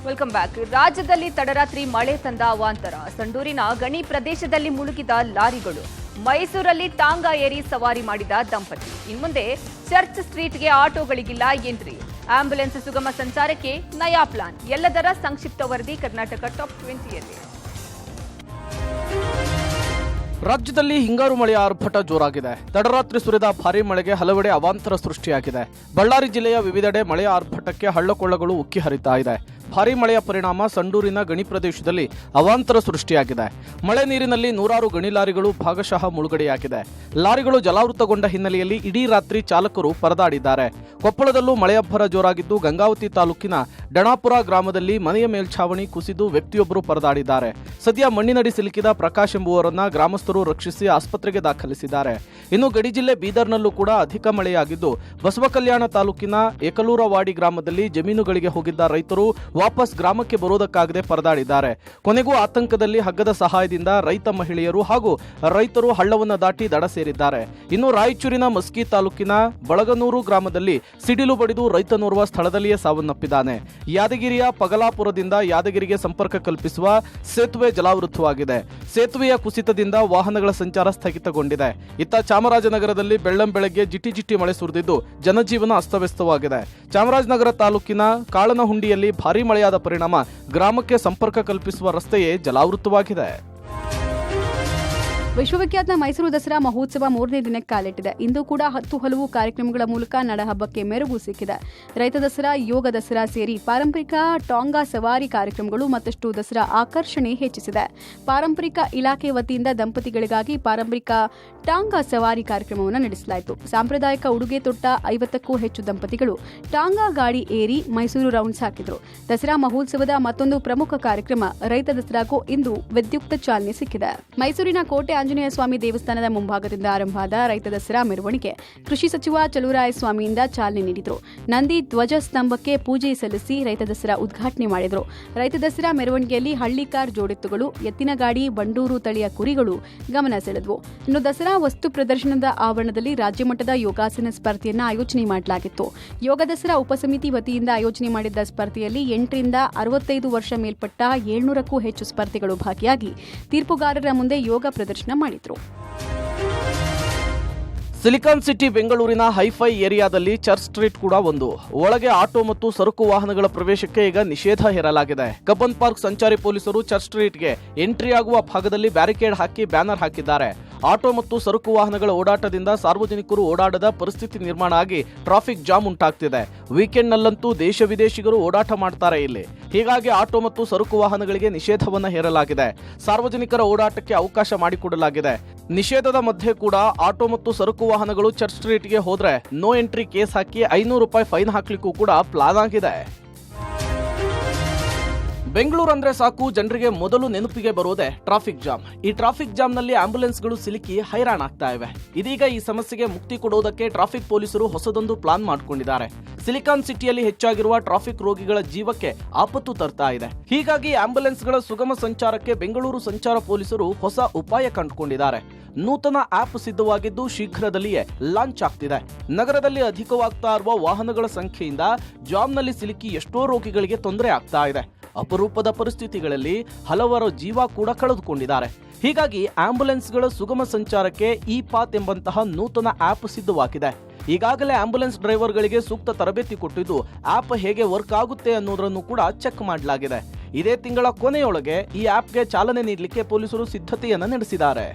Welcome back. ರಾಜ್ಯದಲ್ಲಿ ತಡರಾತ್ರಿ ಮಳೆ ತಂದ ಅವಾಂತರ. ಸಂಡೂರಿನ ಗಣಿ ಪ್ರದೇಶದಲ್ಲಿ ಮುಳುಗಿದ ಲಾರಿಗಳು. ಮೈಸೂರಲ್ಲಿ ಟಾಂಗಾ ಏರಿ ಸವಾರಿ ಮಾಡಿದ ದಂಪತಿ. ಇನ್ಮುಂದೆ ಚರ್ಚ್ ಸ್ಟ್ರೀಟ್ಗೆ ಆಟೋಗಳಿಗಿಲ್ಲ ಎಂಟ್ರಿ. ಆಂಬ್ಯುಲೆನ್ಸ್ ಸುಗಮ ಸಂಚಾರಕ್ಕೆ ನಯಾ ಪ್ಲಾನ್. ಎಲ್ಲದರ ಸಂಕ್ಷಿಪ್ತ ವರದಿ ಕರ್ನಾಟಕ ಟಾಪ್ 20ಯಲ್ಲಿ. ರಾಜ್ಯದಲ್ಲಿ ಹಿಂಗಾರು ಮಳೆಯ ಆರ್ಭಟ ಜೋರಾಗಿದೆ. ತಡರಾತ್ರಿ ಸುರಿದ ಭಾರೀ ಮಳೆಗೆ ಹಲವೆಡೆ ಅವಾಂತರ ಸೃಷ್ಟಿಯಾಗಿದೆ. ಬಳ್ಳಾರಿ ಜಿಲ್ಲೆಯ ವಿವಿಧೆಡೆ ಮಳೆಯ ಆರ್ಭಟಕ್ಕೆ ಹಳ್ಳಕೊಳ್ಳಗಳು ಉಕ್ಕಿ ಹರಿತಾ ಇದೆ. ಭಾರೀ ಮಳೆಯ ಪರಿಣಾಮ ಸಂಡೂರಿನ ಗಣಿ ಪ್ರದೇಶದಲ್ಲಿ ಅವಾಂತರ ಸೃಷ್ಟಿಯಾಗಿದೆ. ಮಳೆ ನೀರಿನಲ್ಲಿ ನೂರಾರು ಗಣಿ ಲಾರಿಗಳು ಭಾಗಶಃ ಮುಳುಗಡೆಯಾಗಿದೆ. ಲಾರಿಗಳು ಜಲಾವೃತಗೊಂಡ ಹಿನ್ನೆಲೆಯಲ್ಲಿ ಇಡೀ ರಾತ್ರಿ ಚಾಲಕರು ಪರದಾಡಿದ್ದಾರೆ. ಕೊಪ್ಪಳದಲ್ಲೂ ಮಳೆಯಬ್ಬರ ಜೋರಾಗಿದ್ದು ಗಂಗಾವತಿ ತಾಲೂಕಿನ ಡಣಾಪುರ ಗ್ರಾಮದಲ್ಲಿ ಮನೆಯ ಮೇಲ್ಛಾವಣಿ ಕುಸಿದು ವ್ಯಕ್ತಿಯೊಬ್ಬರು ಪರದಾಡಿದ್ದಾರೆ. ಸದ್ಯ ಮಣ್ಣಿನಡಿ ಸಿಲುಕಿದ ಪ್ರಕಾಶ್ ಎಂಬುವರನ್ನ ಗ್ರಾಮಸ್ಥರು ರಕ್ಷಿಸಿ ಆಸ್ಪತ್ರೆಗೆ ದಾಖಲಿಸಿದ್ದಾರೆ. ಇನ್ನು ಗಡಿ ಜಿಲ್ಲೆ ಬೀದರ್ನಲ್ಲೂ ಕೂಡ ಅಧಿಕ ಮಳೆಯಾಗಿದ್ದು ಬಸವಕಲ್ಯಾಣ ತಾಲೂಕಿನ ಏಕಲೂರವಾಡಿ ಗ್ರಾಮದಲ್ಲಿ ಜಮೀನುಗಳಿಗೆ ಹೋಗಿದ್ದ ರೈತರು ವಾಪಸ್ ಗ್ರಾಮಕ್ಕೆ ಬರುವುದಕ್ಕಾಗದೆ ಪರದಾಡಿದ್ದಾರೆ. ಕೊನೆಗೂ ಆತಂಕದಲ್ಲಿ ಹಗ್ಗದ ಸಹಾಯದಿಂದ ರೈತ ಮಹಿಳೆಯರು ಹಾಗೂ ರೈತರು ಹಳ್ಳವನ್ನು ದಾಟಿ ದಡ ಸೇರಿದ್ದಾರೆ. ಇನ್ನು ರಾಯಚೂರಿನ ಮಸ್ಕಿ ತಾಲೂಕಿನ ಬಳಗನೂರು ಗ್ರಾಮದಲ್ಲಿ ಸಿಡಿಲು ಬಡಿದು ರೈತನೋರ್ವ ಸ್ಥಳದಲ್ಲಿಯೇ ಸಾವನ್ನಪ್ಪಿದ್ದಾನೆ. ಯಾದಗಿರಿಯ ಪಗಲಾಪುರದಿಂದ ಯಾದಗಿರಿಗೆ ಸಂಪರ್ಕ ಕಲ್ಪಿಸುವ ಸೇತುವೆ ಜಲಾವೃತವಾಗಿದೆ. ಸೇತುವೆಯ ಕುಸಿತದಿಂದ ವಾಹನಗಳ ಸಂಚಾರ ಸ್ಥಗಿತಗೊಂಡಿದೆ. ಇತ್ತ ಚಾಮರಾಜನಗರದಲ್ಲಿ ಬೆಳ್ಳಂಬೆಳಗ್ಗೆ ಜಿಟಿ ಮಳೆ ಸುರಿದಿದ್ದು ಜನಜೀವನ ಅಸ್ತವ್ಯಸ್ತವಾಗಿದೆ. ಚಾಮರಾಜನಗರ ತಾಲೂಕಿನ ಕಾಳನಹುಂಡಿಯಲ್ಲಿ ಭಾರೀ ಮಳೆಯಾದ ಪರಿಣಾಮ ಗ್ರಾಮಕ್ಕೆ ಸಂಪರ್ಕ ಕಲ್ಪಿಸುವ ರಸ್ತೆಯೇ ಜಲಾವೃತವಾಗಿದೆ. ವಿಶ್ವವಿಖ್ಯಾತ ಮೈಸೂರು ದಸರಾ ಮಹೋತ್ಸವ 3ನೇ ದಿನಕ್ಕೆ ಕಾಲಿಟ್ಟಿದೆ. ಇಂದು ಕೂಡ ಹಲವು ಕಾರ್ಯಕ್ರಮಗಳ ಮೂಲಕ ನಡಹಬ್ಬಕ್ಕೆ ಮೆರುಗು ಸಿಕ್ಕಿದೆ. ರೈತ ದಸರಾ, ಯೋಗ ದಸರಾ ಸೇರಿ ಪಾರಂಪರಿಕ ಟಾಂಗಾ ಸವಾರಿ ಕಾರ್ಯಕ್ರಮಗಳು ಮತ್ತಷ್ಟು ದಸರಾ ಆಕರ್ಷಣೆ ಹೆಚ್ಚಿಸಿದೆ. ಪಾರಂಪರಿಕ ಇಲಾಖೆ ವತಿಯಿಂದ ದಂಪತಿಗಳಿಗಾಗಿ ಪಾರಂಪರಿಕ ಟಾಂಗಾ ಸವಾರಿ ಕಾರ್ಯಕ್ರಮವನ್ನು ನಡೆಸಲಾಯಿತು. ಸಾಂಪ್ರದಾಯಿಕ ಉಡುಗೆ ತೊಟ್ಟ 50ಕ್ಕೂ ಹೆಚ್ಚು ದಂಪತಿಗಳು ಟಾಂಗಾ ಗಾಡಿ ಏರಿ ಮೈಸೂರು ರೌಂಡ್ಸ್ ಹಾಕಿದರು. ದಸರಾ ಮಹೋತ್ಸವದ ಮತ್ತೊಂದು ಪ್ರಮುಖ ಕಾರ್ಯಕ್ರಮ ರೈತ ದಸರಾಗೂ ಇಂದು ವಿದ್ಯುಕ್ತ ಚಾಲನೆ ಸಿಕ್ಕಿದೆ. ಮೈಸೂರಿನ ಕೋಟೆ ಆಂಜನೇಯ ಸ್ವಾಮಿ ದೇವಸ್ಥಾನದ ಮುಂಭಾಗದಿಂದ ಆರಂಭವಾದ ರೈತ ದಸರಾ ಮೆರವಣಿಗೆ ಕೃಷಿ ಸಚಿವ ಚಲುವರಾಯ ಸ್ವಾಮಿಯಿಂದ ಚಾಲನೆ ನೀಡಿದರು. ನಂದಿ ಧ್ವಜ ಸ್ತಂಭಕ್ಕೆ ಪೂಜೆ ಸಲ್ಲಿಸಿ ರೈತ ದಸರಾ ಉದ್ಘಾಟನೆ ಮಾಡಿದರು. ರೈತ ದಸರಾ ಮೆರವಣಿಗೆಯಲ್ಲಿ ಹಳ್ಳಿಕಾರ್ ಜೋಡೆತ್ತುಗಳು, ಎತ್ತಿನ ಗಾಡಿ, ಬಂಡೂರು ತಳಿಯ ಕುರಿಗಳು ಗಮನ ಸೆಳೆದವು. ಇನ್ನು ದಸರಾ ವಸ್ತು ಪ್ರದರ್ಶನದ ಆವರಣದಲ್ಲಿ ರಾಜ್ಯಮಟ್ಟದ ಯೋಗಾಸನ ಸ್ಪರ್ಧೆಯನ್ನು ಆಯೋಜನೆ ಮಾಡಲಾಗಿತ್ತು. ಯೋಗ ದಸರಾ ಉಪಸಮಿತಿ ವತಿಯಿಂದ ಆಯೋಜನೆ ಮಾಡಿದ್ದ ಸ್ಪರ್ಧೆಯಲ್ಲಿ 8 ರಿಂದ 65 ವರ್ಷ ಮೇಲ್ಪಟ್ಟ 700ಕ್ಕೂ ಹೆಚ್ಚು ಸ್ಪರ್ಧಿಗಳು ಭಾಗಿಯಾಗಿ ತೀರ್ಪುಗಾರರ ಮುಂದೆ ಯೋಗ ಪ್ರದರ್ಶನ ಮಾಡಿದ್ರು. ಸಿಲಿಕಾನ್ ಸಿಟಿ ಬೆಂಗಳೂರಿನ ಹೈಫೈ ಏರಿಯಾದಲ್ಲಿ ಚರ್ಚ್ ಸ್ಟ್ರೀಟ್ ಕೂಡ ಒಂದು. ಒಳಗೆ ಆಟೋ ಮತ್ತು ಸರಕು ವಾಹನಗಳ ಪ್ರವೇಶಕ್ಕೆ ಈಗ ನಿಷೇಧ ಹೇರಲಾಗಿದೆ. ಕಬ್ಬನ್ ಪಾರ್ಕ್ ಸಂಚಾರಿ ಪೊಲೀಸರು ಚರ್ಚ್ ಸ್ಟ್ರೀಟ್ಗೆ ಎಂಟ್ರಿ ಆಗುವ ಭಾಗದಲ್ಲಿ ಬ್ಯಾರಿಕೇಡ್ ಹಾಕಿ ಬ್ಯಾನರ್ ಹಾಕಿದ್ದಾರೆ. ಆಟೋ ಮತ್ತು ಸರಕು ವಾಹನಗಳ ಓಡಾಟದಿಂದ ಸಾರ್ವಜನಿಕರು ಓಡಾಡದ ಪರಿಸ್ಥಿತಿ ನಿರ್ಮಾಣ ಆಗಿ ಟ್ರಾಫಿಕ್ ಜಾಮ್ ಉಂಟಾಗ್ತಿದೆ. ವೀಕೆಂಡ್ನಲ್ಲಂತೂ ದೇಶ ವಿದೇಶಿಗರು ಓಡಾಟ ಮಾಡ್ತಾರೆ ಇಲ್ಲಿ. ಹೀಗಾಗಿ ಆಟೋ ಮತ್ತು ಸರಕು ವಾಹನಗಳಿಗೆ ನಿಷೇಧವನ್ನು ಹೇರಲಾಗಿದೆ. ಸಾರ್ವಜನಿಕರ ಓಡಾಟಕ್ಕೆ ಅವಕಾಶ ಮಾಡಿಕೊಡಲಾಗಿದೆ. ನಿಷೇಧದ ಮಧ್ಯೆ ಕೂಡ ಆಟೋ ಮತ್ತು ಸರಕು ವಾಹನಗಳು ಚರ್ಚ್ ಸ್ಟ್ರೀಟ್ಗೆ ಹೋದ್ರೆ ನೋ ಎಂಟ್ರಿ ಕೇಸ್ ಹಾಕಿ ₹500 ಫೈನ್ ಹಾಕ್ಲಿಕ್ಕೂ ಕೂಡ ಪ್ಲಾನ್ ಆಗಿದೆ. ಬೆಂಗಳೂರು ಅಂದ್ರೆ ಸಾಕು ಜನರಿಗೆ ಮೊದಲು ನೆನಪಿಗೆ ಬರೋದೇ ಟ್ರಾಫಿಕ್ ಜಾಮ್. ಈ ಟ್ರಾಫಿಕ್ ಜಾಮ್ನಲ್ಲಿ ಆಂಬ್ಯುಲೆನ್ಸ್ಗಳು ಸಿಲುಕಿ ಹೈರಾಣಾಗ್ತಾ ಇವೆ. ಇದೀಗ ಈ ಸಮಸ್ಯೆಗೆ ಮುಕ್ತಿ ಕೊಡುವುದಕ್ಕೆ ಟ್ರಾಫಿಕ್ ಪೊಲೀಸರು ಹೊಸದೊಂದು ಪ್ಲಾನ್ ಮಾಡಿಕೊಂಡಿದ್ದಾರೆ. ಸಿಲಿಕಾನ್ ಸಿಟಿಯಲ್ಲಿ ಹೆಚ್ಚಾಗಿರುವ ಟ್ರಾಫಿಕ್ ರೋಗಿಗಳ ಜೀವಕ್ಕೆ ಆಪತ್ತು ತರ್ತಾ ಇದೆ. ಹೀಗಾಗಿ ಆಂಬ್ಯುಲೆನ್ಸ್ಗಳ ಸುಗಮ ಸಂಚಾರಕ್ಕೆ ಬೆಂಗಳೂರು ಸಂಚಾರ ಪೊಲೀಸರು ಹೊಸ ಉಪಾಯ ಕಂಡುಕೊಂಡಿದ್ದಾರೆ. ನೂತನ ಆಪ್ ಸಿದ್ಧವಾಗಿದ್ದು ಶೀಘ್ರದಲ್ಲಿಯೇ ಲಾಂಚ್ ಆಗ್ತಿದೆ. ನಗರದಲ್ಲಿ ಅಧಿಕವಾಗ್ತಾ ಇರುವ ವಾಹನಗಳ ಸಂಖ್ಯೆಯಿಂದ ಜಾಮ್ನಲ್ಲಿ ಸಿಲುಕಿ ಎಷ್ಟೋ ರೋಗಿಗಳಿಗೆ ತೊಂದರೆ ಆಗ್ತಾ ಇದೆ. ಅಪರೂಪದ ಪರಿಸ್ಥಿತಿಗಳಲ್ಲಿ ಹಲವರ ಜೀವ ಕೂಡ ಕಳೆದುಕೊಂಡಿದ್ದಾರೆ. ಹೀಗಾಗಿ ಆಂಬ್ಯುಲೆನ್ಸ್ಗಳ ಸುಗಮ ಸಂಚಾರಕ್ಕೆ ಇ ಪಾತ್ ಎಂಬಂತಹ ನೂತನ ಆಪ್ ಸಿದ್ಧವಾಗಿದೆ. ಈಗಾಗಲೇ ಆಂಬ್ಯುಲೆನ್ಸ್ ಡ್ರೈವರ್ಗಳಿಗೆ ಸೂಕ್ತ ತರಬೇತಿ ಕೊಟ್ಟಿದ್ದು ಆಪ್ ಹೇಗೆ ವರ್ಕ್ ಆಗುತ್ತೆ ಅನ್ನೋದನ್ನು ಕೂಡ ಚೆಕ್ ಮಾಡಲಾಗಿದೆ. ಇದೇ ತಿಂಗಳ ಕೊನೆಯೊಳಗೆ ಈ ಆಪ್ಗೆ ಚಾಲನೆ ನೀಡಲಿಕ್ಕೆ ಪೊಲೀಸರು ಸಿದ್ಧತೆಯನ್ನು ನಡೆಸಿದ್ದಾರೆ.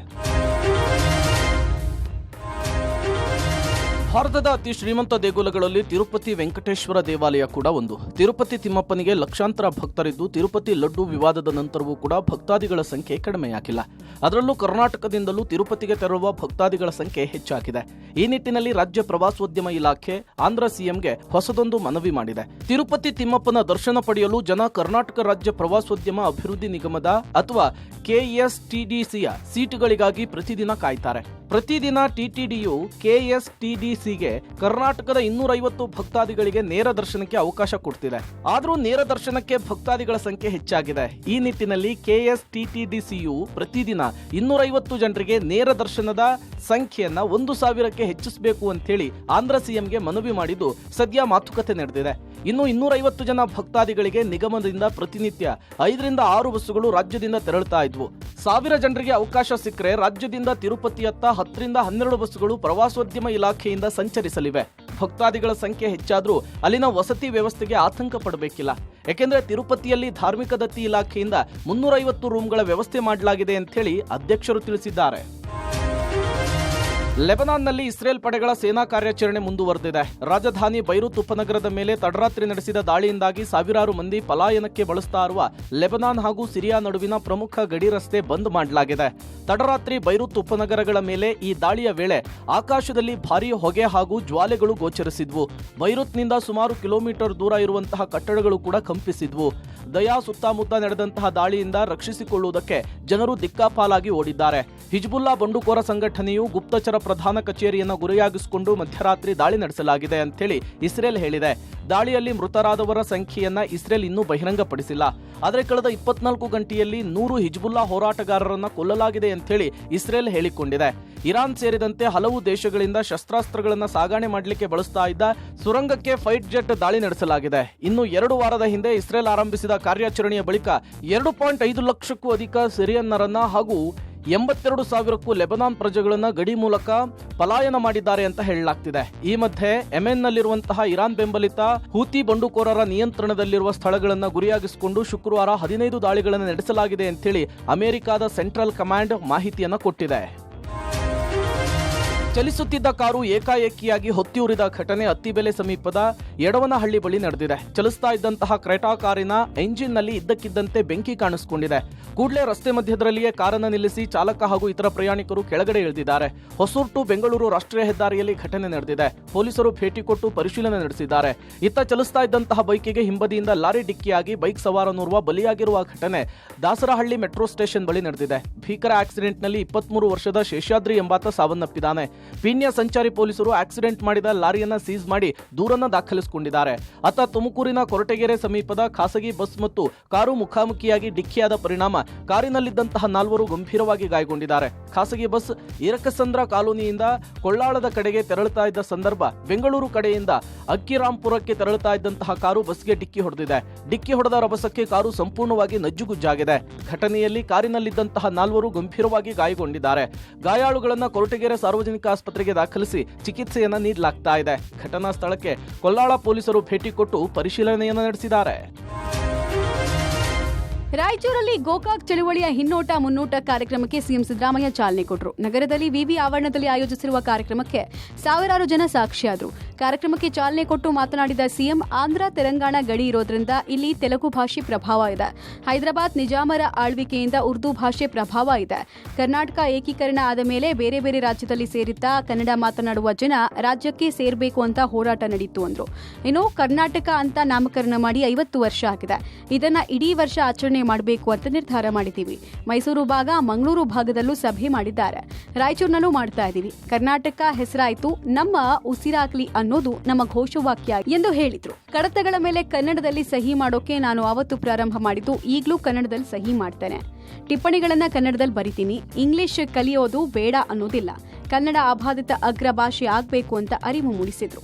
ಭಾರತದ ಅತಿ ಶ್ರೀಮಂತ ದೇಗುಲಗಳಲ್ಲಿ ತಿರುಪತಿ ವೆಂಕಟೇಶ್ವರ ದೇವಾಲಯ ಕೂಡ ಒಂದು. ತಿರುಪತಿ ತಿಮ್ಮಪ್ಪನಿಗೆ ಲಕ್ಷಾಂತರ ಭಕ್ತರಿದ್ದು ತಿರುಪತಿ ಲಡ್ಡು ವಿವಾದದ ನಂತರವೂ ಕೂಡ ಭಕ್ತಾದಿಗಳ ಸಂಖ್ಯೆ ಕಡಿಮೆಯಾಗಿಲ್ಲ. ಅದರಲ್ಲೂ ಕರ್ನಾಟಕದಿಂದಲೂ ತಿರುಪತಿಗೆ ತೆರಳುವ ಭಕ್ತಾದಿಗಳ ಸಂಖ್ಯೆ ಹೆಚ್ಚಾಗಿದೆ. ಈ ನಿಟ್ಟಿನಲ್ಲಿ ರಾಜ್ಯ ಪ್ರವಾಸೋದ್ಯಮ ಇಲಾಖೆ ಆಂಧ್ರ ಸಿಎಂಗೆ ಹೊಸದೊಂದು ಮನವಿ ಮಾಡಿದೆ. ತಿರುಪತಿ ತಿಮ್ಮಪ್ಪನ ದರ್ಶನ ಪಡೆಯಲು ಜನ ಕರ್ನಾಟಕ ರಾಜ್ಯ ಪ್ರವಾಸೋದ್ಯಮ ಅಭಿವೃದ್ಧಿ ನಿಗಮದ ಅಥವಾ KSTDCಯ ಸೀಟುಗಳಿಗಾಗಿ ಪ್ರತಿದಿನ ಕಾಯ್ತಾರೆ. ಪ್ರತಿದಿನ ಟಿಟಿಡಿಯು KSTDCಗೆ ಕರ್ನಾಟಕದ 250 ಭಕ್ತಾದಿಗಳಿಗೆ ನೇರ ದರ್ಶನಕ್ಕೆ ಅವಕಾಶ ಕೊಡ್ತಿದೆ. ಆದರೂ ನೇರ ದರ್ಶನಕ್ಕೆ ಭಕ್ತಾದಿಗಳ ಸಂಖ್ಯೆ ಹೆಚ್ಚಾಗಿದೆ. ಈ ನಿಟ್ಟಿನಲ್ಲಿ KSTDCಯು ಪ್ರತಿದಿನ 250 ಜನರಿಗೆ ನೇರ ದರ್ಶನದ ಸಂಖ್ಯೆಯನ್ನ 1000ಕ್ಕೆ ಹೆಚ್ಚಿಸಬೇಕು ಅಂತ ಹೇಳಿ ಆಂಧ್ರ ಸಿಎಂಗೆ ಮನವಿ ಮಾಡಿದ್ದು ಸದ್ಯ ಮಾತುಕತೆ ನಡೆದಿದೆ. ಇನ್ನು 250 ಜನ ಭಕ್ತಾದಿಗಳಿಗೆ ನಿಗಮದಿಂದ ಪ್ರತಿನಿತ್ಯ 5 ರಿಂದ 6 ಬಸ್ಸುಗಳು ರಾಜ್ಯದಿಂದ ತೆರಳುತ್ತಾ ಇದ್ವು. 1000 ಜನರಿಗೆ ಅವಕಾಶ ಸಿಕ್ಕರೆ ರಾಜ್ಯದಿಂದ ತಿರುಪತಿಯತ್ತ 10 ರಿಂದ 12 ಬಸ್ಸುಗಳು ಪ್ರವಾಸೋದ್ಯಮ ಇಲಾಖೆಯಿಂದ ಸಂಚರಿಸಲಿವೆ. ಭಕ್ತಾದಿಗಳ ಸಂಖ್ಯೆ ಹೆಚ್ಚಾದ್ರೂ ಅಲ್ಲಿನ ವಸತಿ ವ್ಯವಸ್ಥೆಗೆ ಆತಂಕ ಪಡಬೇಕಿಲ್ಲ. ಯಾಕೆಂದ್ರೆ ತಿರುಪತಿಯಲ್ಲಿ ಧಾರ್ಮಿಕ ದತ್ತಿ ಇಲಾಖೆಯಿಂದ 350 ರೂಮ್ಗಳ ವ್ಯವಸ್ಥೆ ಮಾಡಲಾಗಿದೆ ಅಂತ ಹೇಳಿ ಅಧ್ಯಕ್ಷರು ತಿಳಿಸಿದ್ದಾರೆ. ಲೆಬನಾನ್ನಲ್ಲಿ ಇಸ್ರೇಲ್ ಪಡೆಗಳ ಸೇನಾ ಕಾರ್ಯಾಚರಣೆ ಮುಂದುವರೆದಿದೆ. ರಾಜಧಾನಿ ಬೈರೂತ್ ಉಪನಗರದ ಮೇಲೆ ತಡರಾತ್ರಿ ನಡೆಸಿದ ದಾಳಿಯಿಂದಾಗಿ ಸಾವಿರಾರು ಮಂದಿ ಪಲಾಯನಕ್ಕೆ ಬಳಸ್ತಾ ಇರುವ ಲೆಬನಾನ್ ಹಾಗೂ ಸಿರಿಯಾ ನಡುವಿನ ಪ್ರಮುಖ ಗಡಿ ರಸ್ತೆ ಬಂದ್ ಮಾಡಲಾಗಿದೆ. ತಡರಾತ್ರಿ ಬೈರೂತ್ ಉಪನಗರಗಳ ಮೇಲೆ ಈ ದಾಳಿಯ ವೇಳೆ ಆಕಾಶದಲ್ಲಿ ಭಾರೀ ಹೊಗೆ ಹಾಗೂ ಜ್ವಾಲೆಗಳು ಗೋಚರಿಸಿದ್ವು. ಬೈರೂತ್ನಿಂದ ಸುಮಾರು ಕಿಲೋಮೀಟರ್ ದೂರ ಇರುವಂತಹ ಕಟ್ಟಡಗಳು ಕೂಡ ಕಂಪಿಸಿದ್ವು. ದಯಾ ಸುತ್ತಮುತ್ತ ನಡೆದಂತಹ ದಾಳಿಯಿಂದ ರಕ್ಷಿಸಿಕೊಳ್ಳುವುದಕ್ಕೆ ಜನರು ದಿಕ್ಕಾಪಾಲಾಗಿ ಓಡಿದ್ದಾರೆ. ಹಿಜ್ಬುಲ್ಲಾ ಬಂಡುಕೋರ ಸಂಘಟನೆಯು ಗುಪ್ತಚರ ಪ್ರಧಾನ ಕಚೇರಿಯನ್ನು ಗುರಿಯಾಗಿಸಿಕೊಂಡು ಮಧ್ಯರಾತ್ರಿ ದಾಳಿ ನಡೆಸಲಾಗಿದೆ ಅಂತೇಳಿ ಇಸ್ರೇಲ್ ಹೇಳಿದೆ. ದಾಳಿಯಲ್ಲಿ ಮೃತರಾದವರ ಸಂಖ್ಯೆಯನ್ನ ಇಸ್ರೇಲ್ ಇನ್ನೂ ಬಹಿರಂಗಪಡಿಸಿಲ್ಲ. ಆದರೆ ಕಳೆದ 24 ಗಂಟೆಯಲ್ಲಿ 100 ಹಿಜ್ಬುಲ್ಲಾ ಹೋರಾಟಗಾರರನ್ನ ಕೊಲ್ಲಲಾಗಿದೆ ಅಂತೇಳಿ ಇಸ್ರೇಲ್ ಹೇಳಿಕೊಂಡಿದೆ. ಇರಾನ್ ಸೇರಿದಂತೆ ಹಲವು ದೇಶಗಳಿಂದ ಶಸ್ತ್ರಾಸ್ತ್ರಗಳನ್ನು ಸಾಗಣೆ ಮಾಡಲಿಕ್ಕೆ ಬಳಸ್ತಾ ಇದ್ದ ಸುರಂಗಕ್ಕೆ ಫೈಟ್ ಜೆಟ್ ದಾಳಿ ನಡೆಸಲಾಗಿದೆ. ಇನ್ನು 2 ವಾರದ ಹಿಂದೆ ಇಸ್ರೇಲ್ ಆರಂಭಿಸಿದ ಕಾರ್ಯಾಚರಣೆಯ ಬಳಿಕ 2.5 ಲಕ್ಷಕ್ಕೂ ಅಧಿಕ ಸಿರಿಯನ್ನರನ್ನ ಹಾಗೂ 82,000ಕ್ಕೂ ಲೆಬನಾನ್ ಪ್ರಜೆಗಳನ್ನ ಗಡಿ ಮೂಲಕ ಪಲಾಯನ ಮಾಡಿದ್ದಾರೆ ಅಂತ ಹೇಳಲಾಗ್ತಿದೆ. ಈ ಮಧ್ಯೆ ಯೆಮೆನ್ನಲ್ಲಿರುವಂತಹ ಇರಾನ್ ಬೆಂಬಲಿತ ಹೂತಿ ಬಂಡುಕೋರರ ನಿಯಂತ್ರಣದಲ್ಲಿರುವ ಸ್ಥಳಗಳನ್ನು ಗುರಿಯಾಗಿಸಿಕೊಂಡು ಶುಕ್ರವಾರ 15 ದಾಳಿಗಳನ್ನು ನಡೆಸಲಾಗಿದೆ ಅಂತೇಳಿ ಅಮೆರಿಕದ ಸೆಂಟ್ರಲ್ ಕಮಾಂಡ್ ಮಾಹಿತಿಯನ್ನು ಕೊಟ್ಟಿದೆ. ಚಲಿಸುತ್ತಿದ್ದ ಕಾರು ಏಕಾಏಕಿಯಾಗಿ ಹೊತ್ತಿ ಉರಿದ ಘಟನೆ ಅತ್ತಿಬೆಲೆ ಸಮೀಪದ ಯಡವನಹಳ್ಳಿ ಬಳಿ ನಡೆದಿದೆ. ಚಲಿಸ್ತಾ ಇದ್ದಂತಹ ಕ್ರೆಟಾ ಕಾರಿನ ಎಂಜಿನ್ನಲ್ಲಿ ಇದ್ದಕ್ಕಿದ್ದಂತೆ ಬೆಂಕಿ ಕಾಣಿಸಿಕೊಂಡಿದೆ. ಕೂಡಲೇ ರಸ್ತೆ ಮಧ್ಯದಲ್ಲಿಯೇ ಕಾರನ್ನು ನಿಲ್ಲಿಸಿ ಚಾಲಕ ಹಾಗೂ ಇತರ ಪ್ರಯಾಣಿಕರು ಕೆಳಗಡೆ ಇಳಿದಿದ್ದಾರೆ. ಹೊಸೂರು ಟು ಬೆಂಗಳೂರು ರಾಷ್ಟ್ರೀಯ ಹೆದ್ದಾರಿಯಲ್ಲಿ ಘಟನೆ ನಡೆದಿದೆ. ಪೊಲೀಸರು ಭೇಟಿ ಕೊಟ್ಟು ಪರಿಶೀಲನೆ ನಡೆಸಿದ್ದಾರೆ. ಇತ್ತ ಚಲಿಸ್ತಾ ಇದ್ದಂತಹ ಬೈಕಿಗೆ ಹಿಂಬದಿಯಿಂದ ಲಾರಿ ಡಿಕ್ಕಿಯಾಗಿ ಬೈಕ್ ಸವಾರನೋರ್ವ ಬಲಿಯಾಗಿರುವ ಘಟನೆ ದಾಸರಹಳ್ಳಿ ಮೆಟ್ರೋ ಸ್ಟೇಷನ್ ಬಳಿ ನಡೆದಿದೆ. ಭೀಕರ ಆಕ್ಸಿಡೆಂಟ್ನಲ್ಲಿ 23 ವರ್ಷದ ಶೇಷಾದ್ರಿ ಎಂಬಾತ ಸಾವನ್ನಪ್ಪಿದ್ದಾನೆ. ಪೀಣ್ಯ ಸಂಚಾರಿ ಪೊಲೀಸರು ಆಕ್ಸಿಡೆಂಟ್ ಮಾಡಿದ ಲಾರಿಯನ್ನ ಸೀಸ್ ಮಾಡಿ ದೂರನ್ನ ದಾಖಲಿಸಿಕೊಂಡಿದ್ದಾರೆ. ಅತ್ತ ತುಮಕೂರಿನ ಕೊರಟಗೆರೆ ಸಮೀಪದ ಖಾಸಗಿ ಬಸ್ ಮತ್ತು ಕಾರು ಮುಖಾಮುಖಿಯಾಗಿ ಡಿಕ್ಕಿಯಾದ ಪರಿಣಾಮ ಕಾರಿನಲ್ಲಿದ್ದಂತಹ 4 ಗಂಭೀರವಾಗಿ ಗಾಯಗೊಂಡಿದ್ದಾರೆ. ಖಾಸಗಿ ಬಸ್ ಈರಕಸಂದ್ರ ಕಾಲೋನಿಯಿಂದ ಕೊಳ್ಳಾಳದ ಕಡೆಗೆ ತೆರಳುತ್ತಾ ಇದ್ದ ಸಂದರ್ಭ ಬೆಂಗಳೂರು ಕಡೆಯಿಂದ ಅಕ್ಕಿರಾಂಪುರಕ್ಕೆ ತೆರಳುತ್ತಾ ಇದ್ದಂತಹ ಕಾರು ಬಸ್ಗೆ ಡಿಕ್ಕಿ ಹೊಡೆದಿದೆ. ಡಿಕ್ಕಿ ಹೊಡೆದ ರಭಸಕ್ಕೆ ಕಾರು ಸಂಪೂರ್ಣವಾಗಿ ನಜ್ಜುಗುಜ್ಜಾಗಿದೆ. ಘಟನೆಯಲ್ಲಿ ಕಾರಿನಲ್ಲಿದ್ದಂತಹ 4 ಗಂಭೀರವಾಗಿ ಗಾಯಗೊಂಡಿದ್ದಾರೆ. ಗಾಯಾಳುಗಳನ್ನ ಕೊರಟಗೆರೆ ಸಾರ್ವಜನಿಕ ಆಸ್ಪತ್ರೆಗೆ ದಾಖಲಿಸಿ ಚಿಕಿತ್ಸೆಯನ್ನ ನೀಡಲಾಗ್ತಾ ಇದೆ. ಘಟನಾ ಸ್ಥಳಕ್ಕೆ ಕೊಳ್ಳಾಳ ಪೊಲೀಸರು ಭೇಟಿ ಕೊಟ್ಟು ಪರಿಶೀಲನೆಯನ್ನು ನಡೆಸಿದ್ದಾರೆ. ರಾಯಚೂರಲ್ಲಿ ಗೋಕಾಕ್ ಚಳುವಳಿಯ ಹಿನ್ನೋಟ ಮುನ್ನೋಟ ಕಾರ್ಯಕ್ರಮಕ್ಕೆ ಸಿಎಂ ಸಿದ್ದರಾಮಯ್ಯ ಚಾಲನೆ ಕೊಟ್ಟರು. ನಗರದಲ್ಲಿ ವಿವಿ ಆವರಣದಲ್ಲಿ ಆಯೋಜಿಸಿರುವ ಕಾರ್ಯಕ್ರಮಕ್ಕೆ ಸಾವಿರಾರು ಜನ ಸಾಕ್ಷಿಯಾದರು. ಕಾರ್ಯಕ್ರಮಕ್ಕೆ ಚಾಲನೆ ಕೊಟ್ಟು ಮಾತನಾಡಿದ ಸಿಎಂ, ಆಂಧ್ರ ತೆಲಂಗಾಣ ಗಡಿ ಇರೋದ್ರಿಂದ ಇಲ್ಲಿ ತೆಲುಗು ಭಾಷೆ ಪ್ರಭಾವ ಇದೆ. ಹೈದರಾಬಾದ್ ನಿಜಾಮರ ಆಳ್ವಿಕೆಯಿಂದ ಉರ್ದು ಭಾಷೆ ಪ್ರಭಾವ ಇದೆ. ಕರ್ನಾಟಕ ಏಕೀಕರಣ ಆದ ಮೇಲೆ ಬೇರೆ ಬೇರೆ ರಾಜ್ಯದಲ್ಲಿ ಸೇರಿದ್ದ ಕನ್ನಡ ಮಾತನಾಡುವ ಜನ ರಾಜ್ಯಕ್ಕೆ ಸೇರಬೇಕು ಅಂತ ಹೋರಾಟ ನಡೀತು ಅಂದ್ರು. ಇನ್ನು ಕರ್ನಾಟಕ ಅಂತ ನಾಮಕರಣ ಮಾಡಿ 50 ವರ್ಷ ಆಗಿದೆ. ಇದನ್ನ ಇಡೀ ವರ್ಷ ಆಚರಣೆ ಮಾಡಬೇಕು ಅಂತ ನಿರ್ಧಾರ ಮಾಡಿದ್ದೀವಿ. ಮೈಸೂರು ಭಾಗ, ಮಂಗಳೂರು ಭಾಗದಲ್ಲೂ ಸಭೆ ಮಾಡಿದ್ದಾರೆ. ರಾಯಚೂರಿನಲ್ಲೂ ಮಾಡ್ತಾ ಇದ್ದೀವಿ. ಕರ್ನಾಟಕ ಹೆಸರಾಯಿತು, ನಮ್ಮ ಉಸಿರಾಗ್ಲಿ ಅನ್ನೋದು ನಮ್ಮ ಘೋಷವಾಕ್ಯ ಎಂದು ಹೇಳಿದ್ರು. ಕಡತಗಳ ಮೇಲೆ ಕನ್ನಡದಲ್ಲಿ ಸಹಿ ಮಾಡೋಕೆ ನಾನು ಅವತ್ತು ಪ್ರಾರಂಭ ಮಾಡಿದ್ದು, ಈಗಲೂ ಕನ್ನಡದಲ್ಲಿ ಸಹಿ ಮಾಡ್ತೇನೆ. ಟಿಪ್ಪಣಿಗಳನ್ನ ಕನ್ನಡದಲ್ಲಿ ಬರಿತೀನಿ. ಇಂಗ್ಲಿಷ್ ಕಲಿಯೋದು ಬೇಡ ಅನ್ನೋದಿಲ್ಲ. ಕನ್ನಡ ಆಬಾಧಿತ ಅಗ್ರ ಭಾಷೆ ಆಗ್ಬೇಕು ಅಂತ ಅರಿವು ಮೂಡಿಸಿದ್ರು.